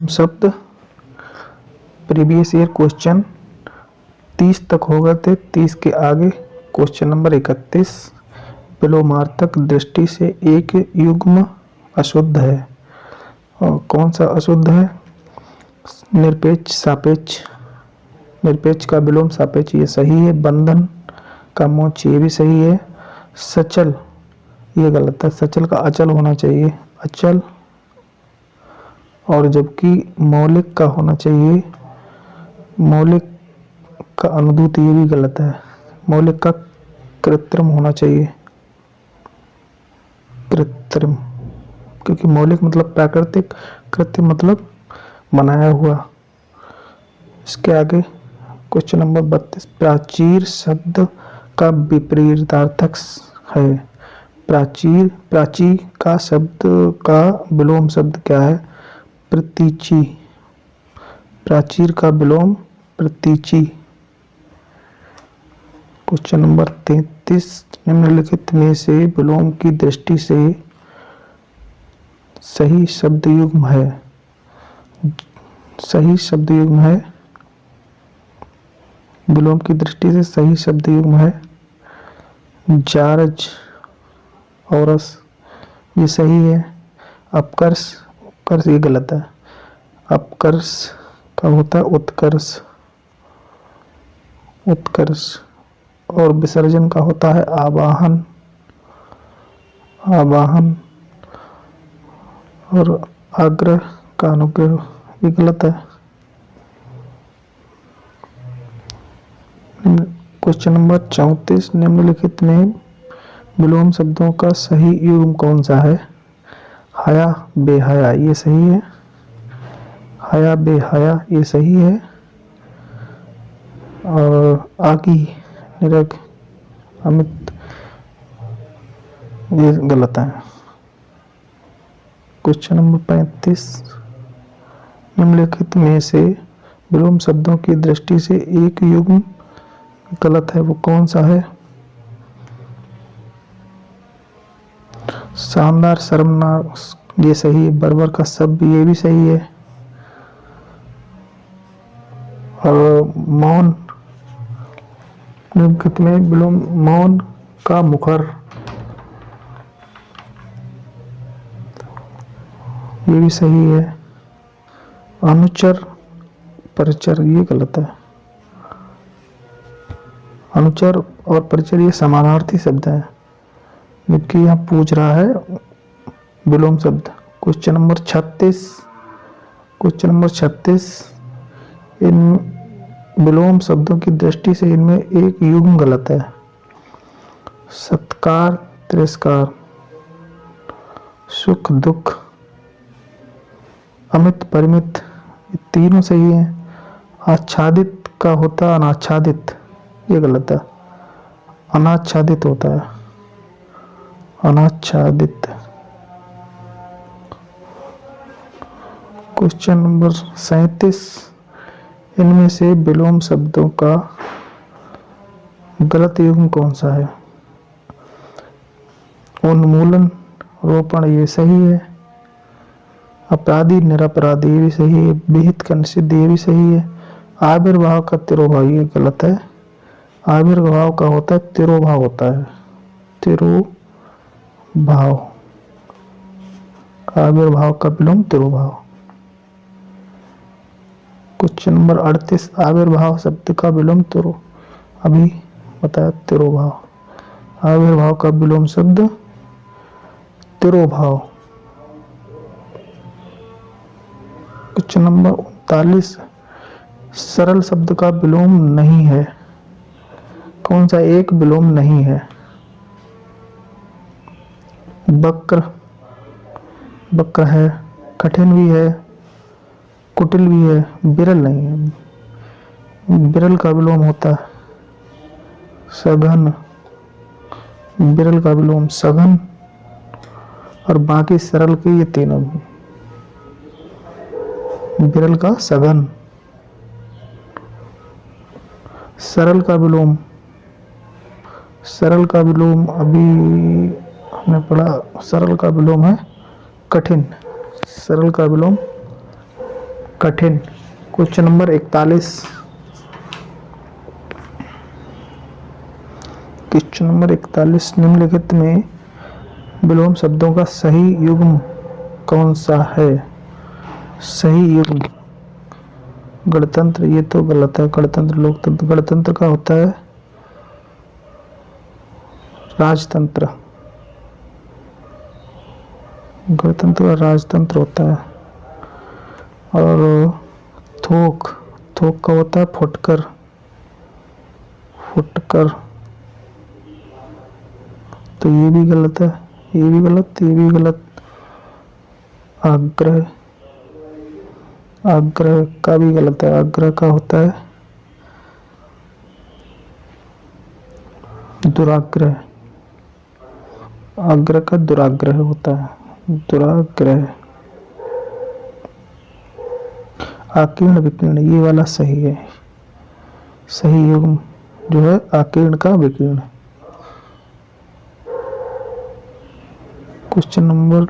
शब्द previous year question 30 तक हो गए थे। 30 के आगे क्वेश्चन नंबर 31 विलोमार्थक दृष्टि से एक युग्म अशुद्ध है। और कौन सा अशुद्ध है? निरपेक्ष सापेक्ष। निरपेक्ष का विलोम सापेक्ष ये सही है। बंधन का मोक्ष ये भी सही है। सचल ये गलत है। सचल का अचल होना चाहिए, अचल। और जबकि मौलिक का होना चाहिए, मौलिक का अनुद्यूत ये भी गलत है। मौलिक का कृत्रिम होना चाहिए, कृत्रिम, क्योंकि मौलिक मतलब प्राकृतिक, कृत्रिम मतलब बनाया हुआ। इसके आगे क्वेश्चन नंबर 32 प्राचीर शब्द का विपरीतार्थक है। प्राचीर, प्राची का शब्द का विलोम शब्द क्या है? प्रतीची। प्राचीर का विलोम प्रतीची। क्वेश्चन नंबर 33 निम्नलिखित में से विलोम की दृष्टि से सही शब्द युग्म है। सही शब्द युग्म है, विलोम की दृष्टि से सही शब्द युग्म है जारज, औरस ये सही है। अपकर्ष, उत्कर्ष ये गलत है। अपकर्ष का होता है उत्कर्ष, उत्कर्ष। और विसर्जन का होता है आवाहन, आवाहन। और आग्रह का अनुग्रह ये गलत है। क्वेश्चन नंबर 34 निम्नलिखित में विलोम शब्दों का सही युग्म कौन सा है? हया बेहया ये सही है। हया बेहया ये सही है। और आगी निरग अमित ये गलत है। क्वेश्चन नंबर 35 निम्नलिखित में से विलोम शब्दों की दृष्टि से एक युग्म गलत है, वो कौन सा है? शानदार शर्मनाक ये सही है। बर्बर का शब्द ये भी सही है। और मौन निम्नलिखित में विलोम मौन का मुखर ये भी सही है। अनुचर परिचर ये गलत है। अनुचर और परिचर ये समानार्थी शब्द है, जबकि यहाँ पूछ रहा है विलोम शब्द। क्वेश्चन नंबर 36 क्वेश्चन नंबर 36 इन विलोम शब्दों की दृष्टि से इनमें एक युग्म गलत है। सत्कार तिरस्कार, सुख दुख, अमित परिमित ये तीनों सही है। आच्छादित का होता अनाच्छादित ये गलत है। अनाच्छादित होता है, अनाच्छादित। क्वेश्चन नंबर 37 इनमें से विलोम शब्दों का गलत युग्म कौन सा है? उन्मूलन रोपण ये सही है। अपराधी निरपराधी ये भी सही है। विहित का निषिद्ध ये भी सही है। आविर्भाव का तिरोभाव ये गलत है। आविर्भाव का होता है तिरोभाव होता है, तिरोभाव। आविर्भाव का विलोम तिरोभाव। क्वेश्चन नंबर 38 आविर्भाव शब्द का विलोम तिरो, अभी बताया तिरोभाव। आविर्भाव का विलोम शब्द तिरोभाव। क्वेश्चन नंबर 39 सरल शब्द का विलोम नहीं है। कौन सा एक विलोम नहीं है? वक्र, वक्र है। कठिन भी है, कुटिल भी है, विरल नहीं है। विरल का विलोम होता है सघन, विरल का विलोम सघन। और बाकी सरल के ये तीनों भी। विरल का सघन। सरल का विलोम, सरल का विलोम अभी हमने पढ़ा, सरल का विलोम है कठिन। सरल का विलोम कठिन। Question number 41। क्वेश्चन नंबर 41, निम्नलिखित में विलोम शब्दों का सही युग्म कौन सा है? सही युग्म गणतंत्र, ये तो गलत है। गणतंत्र, लोकतंत्र। गणतंत्र का होता है राजतंत्र। गणतंत्र का राजतंत्र होता है। और थोक, थोक का होता है फुटकर। फुटकर, तो ये भी गलत है, ये भी गलत, ये भी गलत। आग्रह, आग्रह का भी गलत है। आग्रह का होता है दुराग्रह। आग्रह का दुराग्रह होता है, दुराग्रह। आकीर्ण विकीर्ण, ये वाला सही है। सही युग्म जो है आकीर्ण का विकीर्ण। क्वेश्चन नंबर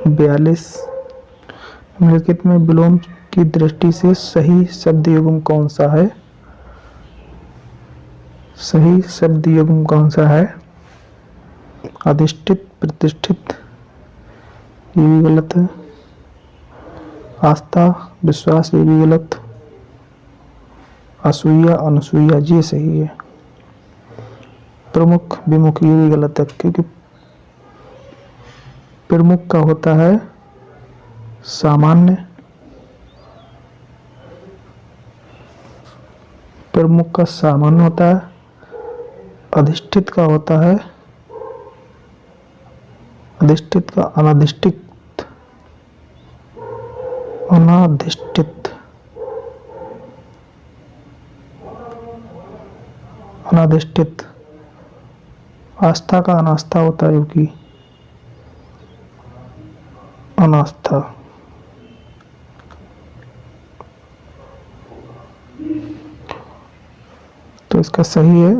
42, निम्नलिखित में विलोम की दृष्टि से सही शब्द युग्म कौन सा है? सही शब्द युग्म कौन सा है? अधिष्ठित, प्रतिष्ठित, ये भी गलत है। आस्था, विश्वास, ये भी गलत। असूया, अनसूया, ये सही है। प्रमुख, विमुख, ये भी गलत है, क्योंकि प्रमुख का होता है सामान्य। प्रमुख का सामान्य होता है। अधिष्ठित का होता है, अधिष्ठित का अनाधिष्ठित। अनाधिष्ठित, अनाधिष्ठित। आस्था का अनास्था होता है, क्योंकि अनास्था। तो इसका सही है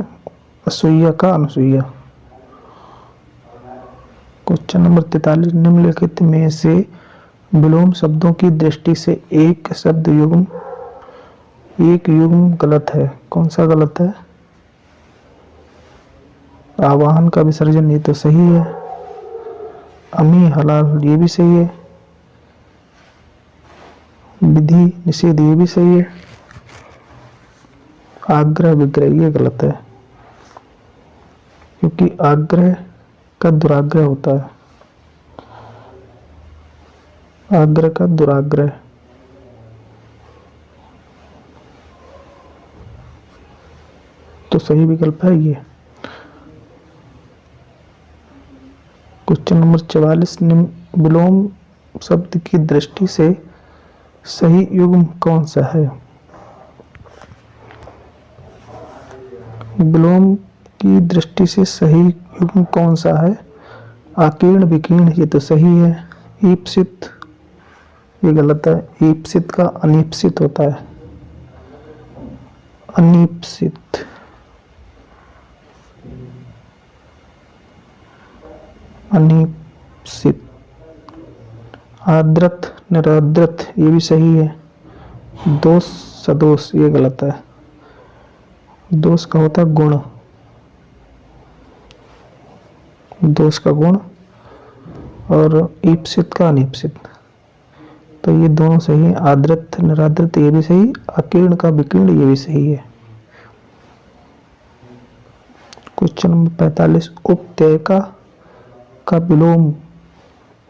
असूया का अनसूया। क्वेश्चन नंबर 43, निम्नलिखित में से विलोम शब्दों की दृष्टि से एक शब्द युग्म, एक युग्म गलत है। कौन सा गलत है? आवाहन का विसर्जन, ये तो सही है। अमी हलाल, ये भी सही है। विधि निषेध, ये भी सही है। आग्रह विग्रह, ये गलत है, क्योंकि आग्रह का दुराग्रह होता है। आग्रह का दुराग्रह। तो सही विकल्प है ये। क्वेश्चन नंबर 44, विलोम शब्द की दृष्टि से सही युग्म कौन सा है? विलोम की दृष्टि से सही युग्म कौन सा है? आकीर्ण विकीर्ण, ये तो सही है। ईप्सित, ये गलत है। ईप्सित का अनीप्सित होता है। अनीप्सित। अनीप्सित। आद्रत, निराद्रत, ये भी सही है। दोष, सदोष, ये गलत है। दोष का होता है गुण। दोष का गुण। और ईप्सित का अनीप्सित, तो ये दोनों सही है। आद्रत, निराद्रत, ये भी सही। अकीर्ण का विकीर्ण, ये भी सही है। क्वेश्चन नंबर 45, उपत्यका का विलोम,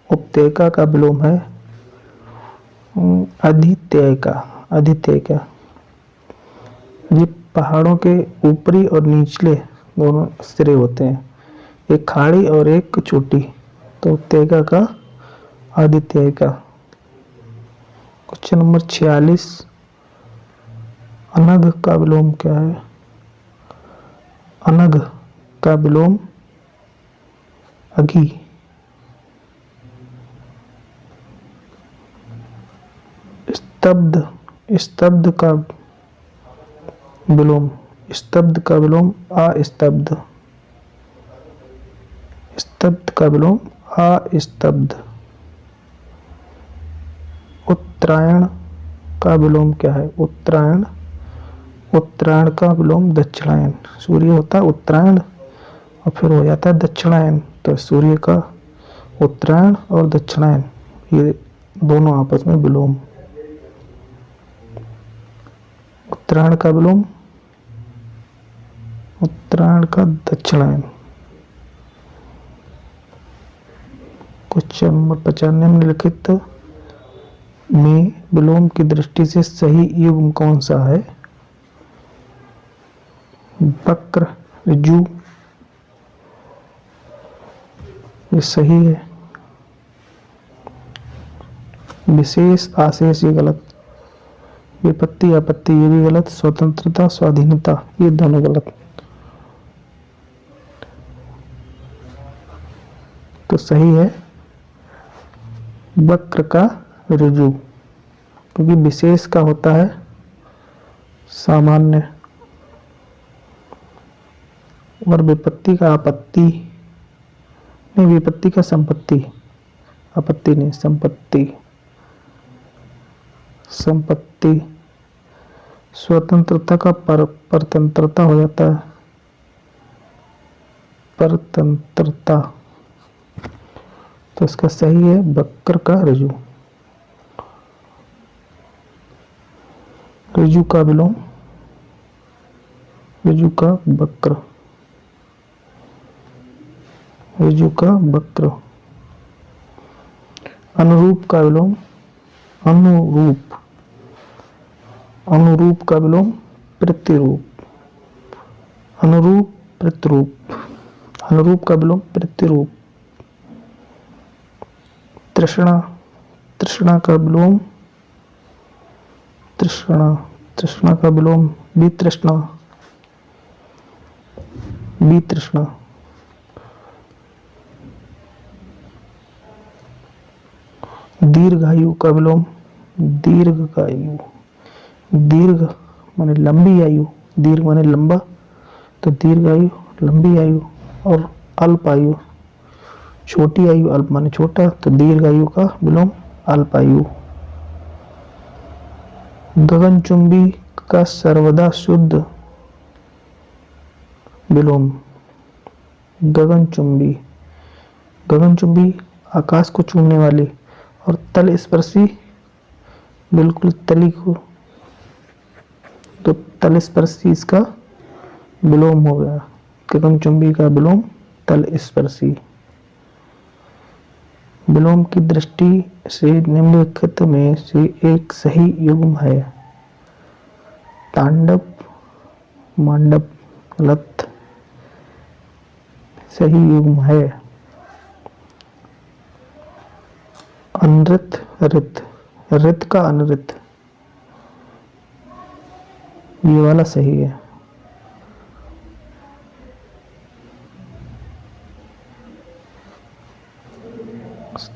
उपत्यका का विलोम है अधित्ययका। अधित्ययका, ये पहाड़ों के ऊपरी और निचले दोनों सिरे होते हैं, एक खाड़ी और एक चोटी, तो उपत्यका का आदित्ययका। क्वेश्चन नंबर 46, अनघ का विलोम क्या है? अनघ का विलोम अघी। स्तब्ध, स्तब्ध का विलोम, स्तब्ध का विलोम अस्तब्ध। स्तब्ध का विलोम अस्तब्ध। उत्तरायण का विलोम क्या है? उत्तरायण। उत्तरायण का विलोम दक्षिणायन। सूर्य होता है उत्तरायण और फिर हो जाता है दक्षिणायन, तो सूर्य का उत्तरायण और दक्षिणायन ये दोनों आपस में विलोम। उत्तरायण का विलोम उत्तरायण का दक्षिणायन। क्वेश्चन नंबर 50, निम्नलिखित में विलोम की दृष्टि से सही युग्म कौन सा है? वक्र, ऋजु, ये सही है। विशेष, आशेष, ये गलत। विपत्ति, आपत्ति, ये भी गलत। स्वतंत्रता, स्वाधीनता, ये दोनों गलत। तो सही है वक्र का ऋजु, क्योंकि विशेष का होता है सामान्य और विपत्ति का आपत्ति नहीं, विपत्ति का संपत्ति, आपत्ति नहीं, संपत्ति। संपत्ति। स्वतंत्रता का परतंत्रता हो जाता है, परतंत्रता। तो इसका सही है वक्र का ऋजु। ऋजु का विलोम, ऋजु का वक्र, ऋजु का वक्र। अनुरूप का विलोम, अनुरूप। अनुरूप का विलोम प्रतिरूप। अनुरूप, प्रतिरूप। अनुरूप का विलोम प्रतिरूप। तृष्णा, तृष्णा का विलोम तृष्णा। तृष्णा का विलोम वितृष्णा, वितृष्णा। दीर्घायु का विलोम दीर्घायु। दीर्घ माने लंबी आयु, दीर्घ माने लंबा, तो दीर्घायु लंबी आयु, और अल्प आयु छोटी आयु, अल्प माने छोटा, तो दीर्घायु का विलोम अल्पायु। गगनचुंबी का सर्वदा शुद्ध विलोम। गगनचुंबी, गगनचुंबी आकाश को छूने वाली, और तल स्पर्शी बिल्कुल तली को, तो तल स्पर्शी इसका विलोम हो गया। गगनचुंबी का विलोम तल स्पर्शी। विलोम की दृष्टि से निम्नलिखित में से एक सही युग्म है। तांडव, मांडव, गलत। सही युग्म है अनृत, ऋत। ऋत का अनृत, ये वाला सही है।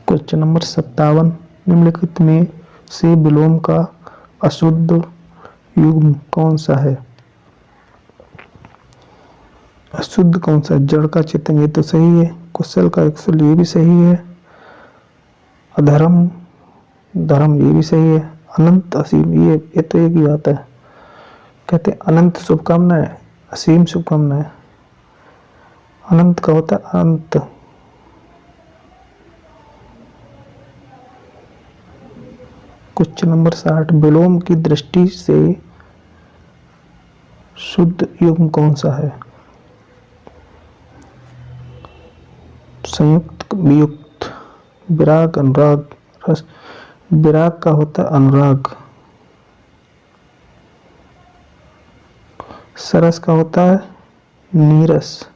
क्वेश्चन नंबर 57, निम्नलिखित में से विलोम का अशुद्ध युग्म कौन सा है? अशुद्ध कौन सा? जड़ का चेतन, ये तो सही है। कुशल का कुशल, ये भी सही है। अधर्म, धर्म, ये भी सही है। अनंत, असीम, ये तो एक ही बात है। कहते हैं अनंत शुभकामनाएं, असीम शुभकामनाएं। अनंत का होता है अनंत। क्वेश्चन नंबर 60, विलोम की दृष्टि से शुद्ध युग्म कौन सा है? संयुक्त, वियुक्त, विराग, अनुराग, रस। विराग का होता है अनुराग। सरस का होता है नीरस,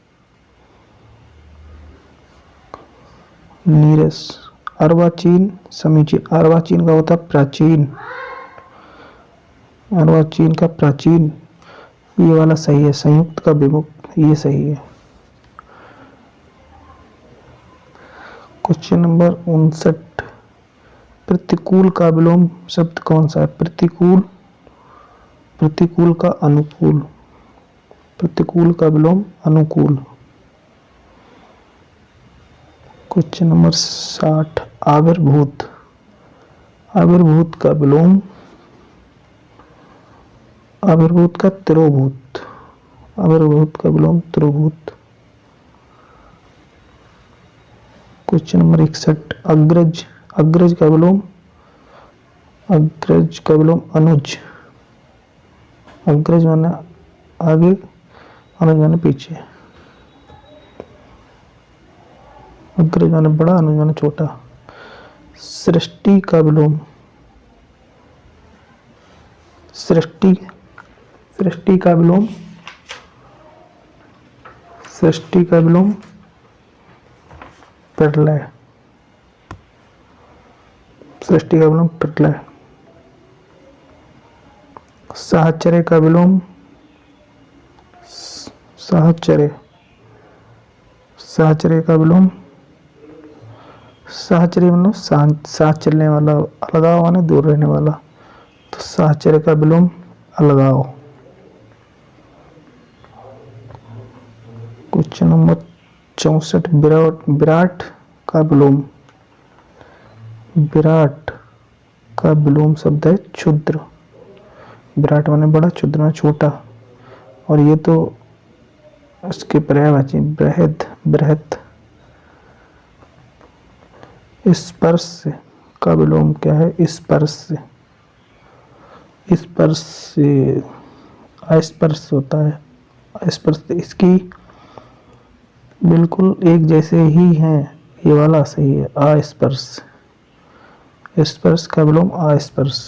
नीरस। अर्वाचीन, समीचीन। अर्वाचीन का होता है प्राचीन, अर्वाचीन का प्राचीन, ये वाला सही है। संयुक्त का विमुक्त, ये सही है। क्वेश्चन नंबर 59, प्रतिकूल का विलोम शब्द कौन सा है? प्रतिकूल, प्रतिकूल का अनुकूल। प्रतिकूल का विलोम अनुकूल। Question number 60, आविर्भूत। आविर्भूत का विलोम आविर्भूत का तिरोभूत, आविर्भूत का विलोम तिरोभूत। क्वेश्चन नंबर 61, अग्रज, अग्रज का विलोम, अग्रज का विलोम अनुज, अग्रज माने आगे, अनुज माने पीछे, अग्रज माने बड़ा, अनुज माने छोटा। सृष्टि का विलोम, सृष्टि, सृष्टि का विलोम, सृष्टि का विलोम प्रलय, सृष्टि का विलोम प्रलय। साहचर्य का विलोम, साहचर्य, साहचर्य का विलोम, साहचर्य मतलब साथ चलने वाला, अलगाव माने दूर रहने वाला, तो साहचर्य का विलोम अलगाव। क्वेश्चन नंबर 64, विराट, विराट का विलोम, विराट का विलोम शब्द है क्षुद्र, विराट माने बड़ा, क्षुद्र माने छोटा, और ये तो उसके पर्यायवाची बृहद, बृहत। स्पर्श का विलोम क्या है, स्पर्श, स्पर्श से अस्पर्श होता है, अस्पर्श, इसकी बिल्कुल एक जैसे ही हैं, ये वाला सही है, अस्पर्श, स्पर्श का विलोम अस्पर्श।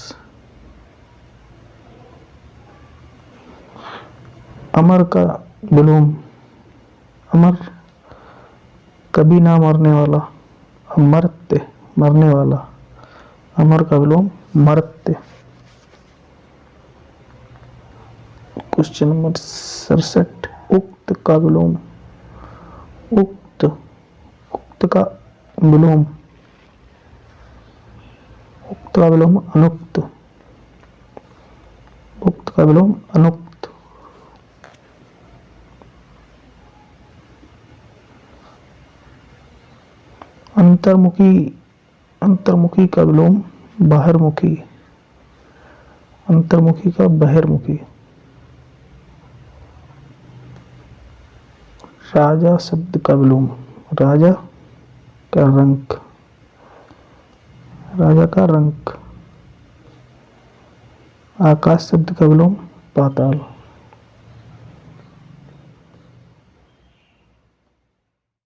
अमर का विलोम, अमर कभी ना मरने वाला, अमर्त्य मरने वाला, अमर का विलोम मर्त्य। क्वेश्चन नंबर 67, उक्त का विलोम, उक्त, उक्त का विलोम, उक्त का विलोम अनुक्त, उक्त का विलोम अनुक्त। अंतर्मुखी, अंतर्मुखी का विलोम बाहरमुखी, अंतर्मुखी का बहिर्मुखी। राजा शब्द का विलोम, राजा का रंक, राजा का रंक। आकाश शब्द का विलोम पाताल।